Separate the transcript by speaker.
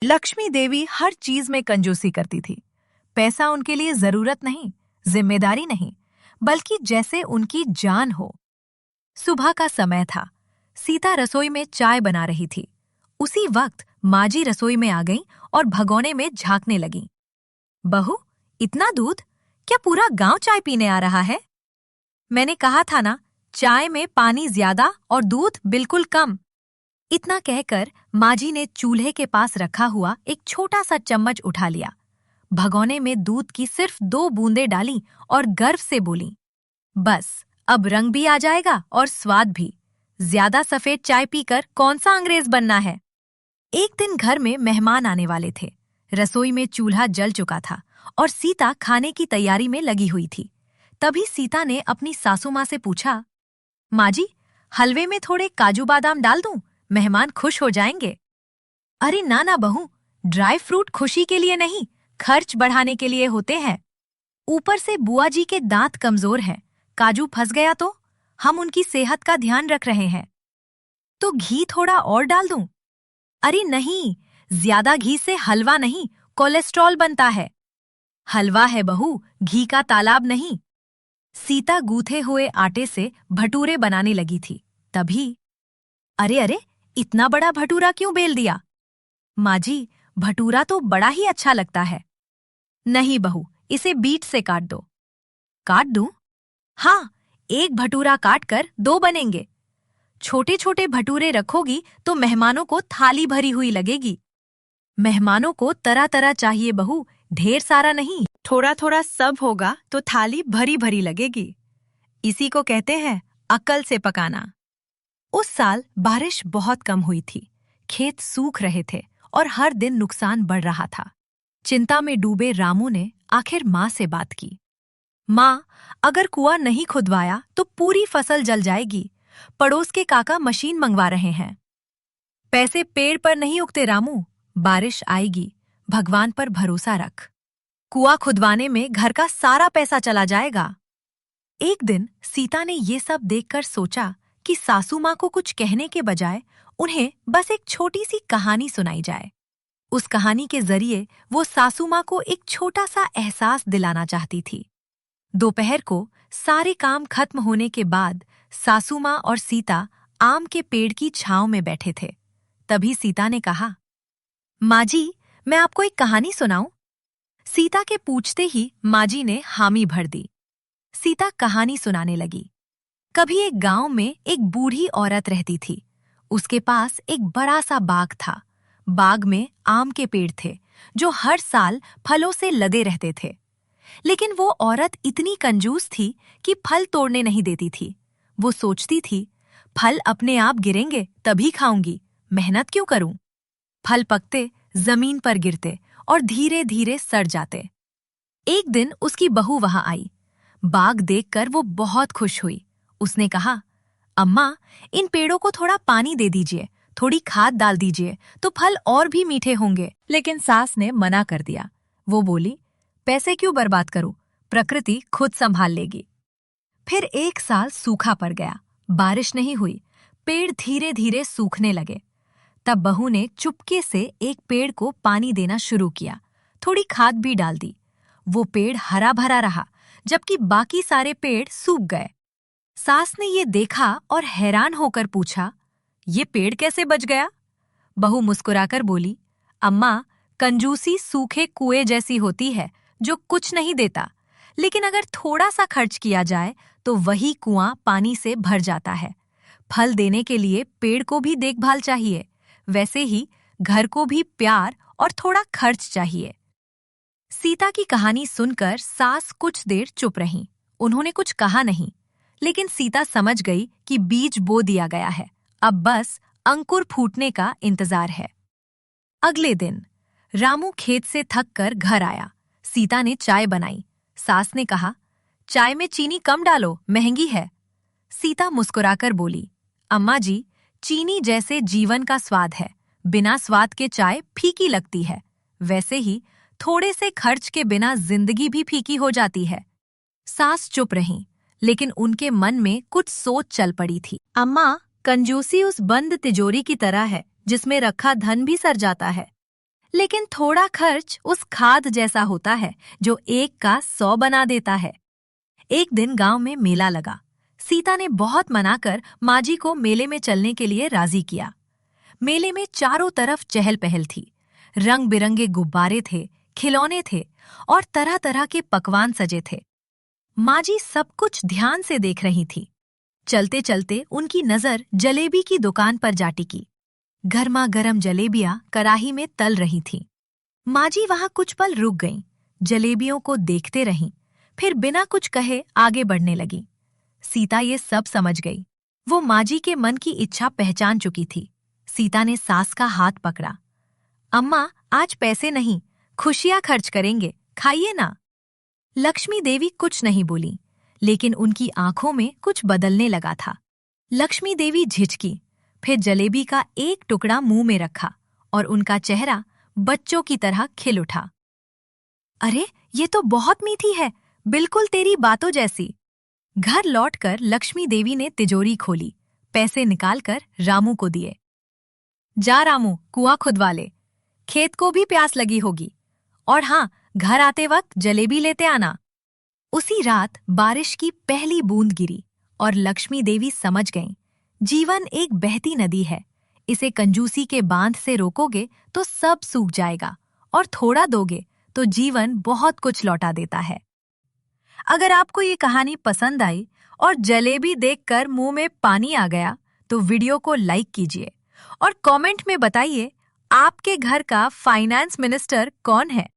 Speaker 1: लक्ष्मी देवी हर चीज में कंजूसी करती थी। पैसा उनके लिए जरूरत नहीं, जिम्मेदारी नहीं, बल्कि जैसे उनकी जान हो। सुबह का समय था। सीता रसोई में चाय बना रही थी। उसी वक्त माँ जी रसोई में आ गईं और भगोने में झांकने लगीं। बहू, इतना दूध? क्या पूरा गांव चाय पीने आ रहा है? मैंने कहा था ना, चाय में पानी ज्यादा और दूध बिल्कुल कम। इतना कहकर माँ जी ने चूल्हे के पास रखा हुआ एक छोटा सा चम्मच उठा लिया। भगोने में दूध की सिर्फ 2 बूंदें डाली और गर्व से बोली, बस अब रंग भी आ जाएगा और स्वाद भी। ज्यादा सफेद चाय पीकर कौन सा अंग्रेज बनना है। एक दिन घर में मेहमान आने वाले थे। रसोई में चूल्हा जल चुका था और सीता खाने की तैयारी में लगी हुई थी। तभी सीता ने अपनी सासू माँ से पूछा, माँ जी, हलवे में थोड़े काजू बादाम डाल दूं? मेहमान खुश हो जाएंगे। अरे ना ना बहू, ड्राई फ्रूट खुशी के लिए नहीं, खर्च बढ़ाने के लिए होते हैं। ऊपर से बुआ जी के दांत कमजोर हैं, काजू फंस गया तो? हम उनकी सेहत का ध्यान रख रहे हैं। तो घी थोड़ा और डाल दूं? अरे नहीं, ज्यादा घी से हलवा नहीं, कोलेस्ट्रॉल बनता है। हलवा है बहू, घी का तालाब नहीं। सीता गूथे हुए आटे से भटूरे बनाने लगी थी। तभी, अरे अरे, इतना बड़ा भटूरा क्यों बेल दिया? माँ जी, भटूरा तो बड़ा ही अच्छा लगता है। नहीं बहू, इसे बीट से काट दो। काट दूं? हाँ, एक भटूरा काट कर 2 बनेंगे। छोटे छोटे भटूरे रखोगी तो मेहमानों को थाली भरी हुई लगेगी। मेहमानों को तरह तरह चाहिए बहू, ढेर सारा नहीं। थोड़ा थोड़ा सब होगा तो थाली भरी भरी लगेगी। इसी को कहते हैं अक्ल से पकाना। उस साल बारिश बहुत कम हुई थी। खेत सूख रहे थे और हर दिन नुकसान बढ़ रहा था। चिंता में डूबे रामू ने आखिर माँ से बात की। माँ, अगर कुआं नहीं खुदवाया तो पूरी फसल जल जाएगी। पड़ोस के काका मशीन मंगवा रहे हैं। पैसे पेड़ पर नहीं उगते रामू, बारिश आएगी, भगवान पर भरोसा रख। कुआं खुदवाने में घर का सारा पैसा चला जाएगा। एक दिन सीता ने ये सब देखकर सोचा कि सासू माँ को कुछ कहने के बजाय उन्हें बस एक छोटी सी कहानी सुनाई जाए। उस कहानी के जरिए वो सासू माँ को एक छोटा सा एहसास दिलाना चाहती थी। दोपहर को सारे काम खत्म होने के बाद सासू माँ और सीता आम के पेड़ की छांव में बैठे थे। तभी सीता ने कहा, माँ जी, मैं आपको एक कहानी सुनाऊं? सीता के पूछते ही माँ जी ने हामी भर दी। सीता कहानी सुनाने लगी। कभी एक गांव में एक बूढ़ी औरत रहती थी। उसके पास एक बड़ा सा बाग था। बाग में आम के पेड़ थे जो हर साल फलों से लदे रहते थे। लेकिन वो औरत इतनी कंजूस थी कि फल तोड़ने नहीं देती थी। वो सोचती थी, फल अपने आप गिरेंगे तभी खाऊंगी, मेहनत क्यों करूं? फल पकते, जमीन पर गिरते और धीरे धीरे सड़ जाते। एक दिन उसकी बहू वहां आई। बाग देखकर वो बहुत खुश हुई। उसने कहा, अम्मा, इन पेड़ों को थोड़ा पानी दे दीजिए, थोड़ी खाद डाल दीजिए तो फल और भी मीठे होंगे। लेकिन सास ने मना कर दिया। वो बोली, पैसे क्यों बर्बाद करूं, प्रकृति खुद संभाल लेगी। फिर एक साल सूखा पड़ गया, बारिश नहीं हुई, पेड़ धीरे धीरे सूखने लगे। तब बहू ने चुपके से एक पेड़ को पानी देना शुरू किया, थोड़ी खाद भी डाल दी। वो पेड़ हरा भरा रहा, जबकि बाकी सारे पेड़ सूख गए। सास ने ये देखा और हैरान होकर पूछा, ये पेड़ कैसे बच गया? बहू मुस्कुराकर बोली, अम्मा, कंजूसी सूखे कुएं जैसी होती है जो कुछ नहीं देता, लेकिन अगर थोड़ा सा खर्च किया जाए तो वही कुआं पानी से भर जाता है। फल देने के लिए पेड़ को भी देखभाल चाहिए, वैसे ही घर को भी प्यार और थोड़ा खर्च चाहिए। सीता की कहानी सुनकर सास कुछ देर चुप रहीं। उन्होंने कुछ कहा नहीं, लेकिन सीता समझ गई कि बीज बो दिया गया है, अब बस अंकुर फूटने का इंतजार है। अगले दिन रामू खेत से थक कर घर आया। सीता ने चाय बनाई। सास ने कहा, चाय में चीनी कम डालो, महंगी है। सीता मुस्कुराकर बोली, अम्मा जी, चीनी जैसे जीवन का स्वाद है, बिना स्वाद के चाय फीकी लगती है। वैसे ही थोड़े से खर्च के बिना जिंदगी भी फीकी हो जाती है। सास चुप रहीं, लेकिन उनके मन में कुछ सोच चल पड़ी थी। अम्मा, कंजूसी उस बंद तिजोरी की तरह है जिसमें रखा धन भी सर जाता है। लेकिन थोड़ा खर्च उस खाद जैसा होता है जो 1 का 100 बना देता है। एक दिन गांव में मेला लगा। सीता ने बहुत मनाकर माजी को मेले में चलने के लिए राजी किया। मेले में चारों तरफ चहल पहल थी। रंग बिरंगे गुब्बारे थे, खिलौने थे और तरह तरह के पकवान सजे थे। माजी सब कुछ ध्यान से देख रही थी। चलते चलते उनकी नजर जलेबी की दुकान पर जा टिकी। गर्मा गर्म जलेबियां कड़ाही में तल रही थीं। माजी वहां कुछ पल रुक गईं, जलेबियों को देखते रहीं, फिर बिना कुछ कहे आगे बढ़ने लगी। सीता ये सब समझ गई। वो माजी के मन की इच्छा पहचान चुकी थी। सीता ने सास का हाथ पकड़ा। अम्मा, आज पैसे नहीं, खुशियां खर्च करेंगे, खाइए ना। लक्ष्मी देवी कुछ नहीं बोली, लेकिन उनकी आंखों में कुछ बदलने लगा था। लक्ष्मी देवी झिझकी, फिर जलेबी का एक टुकड़ा मुंह में रखा और उनका चेहरा बच्चों की तरह खिल उठा। अरे, ये तो बहुत मीठी है, बिल्कुल तेरी बातों जैसी। घर लौटकर लक्ष्मी देवी ने तिजोरी खोली, पैसे निकालकर रामू को दिए। जा रामू, कुआं खुदवा ले, खेत को भी प्यास लगी होगी। और हाँ, घर आते वक्त जलेबी लेते आना। उसी रात बारिश की पहली बूंद गिरी और लक्ष्मी देवी समझ गईं, जीवन एक बहती नदी है। इसे कंजूसी के बांध से रोकोगे तो सब सूख जाएगा और थोड़ा दोगे तो जीवन बहुत कुछ लौटा देता है। अगर आपको ये कहानी पसंद आई और जलेबी देखकर मुंह में पानी आ गया तो वीडियो को लाइक कीजिए और कमेंट में बताइए आपके घर का फाइनेंस मिनिस्टर कौन है।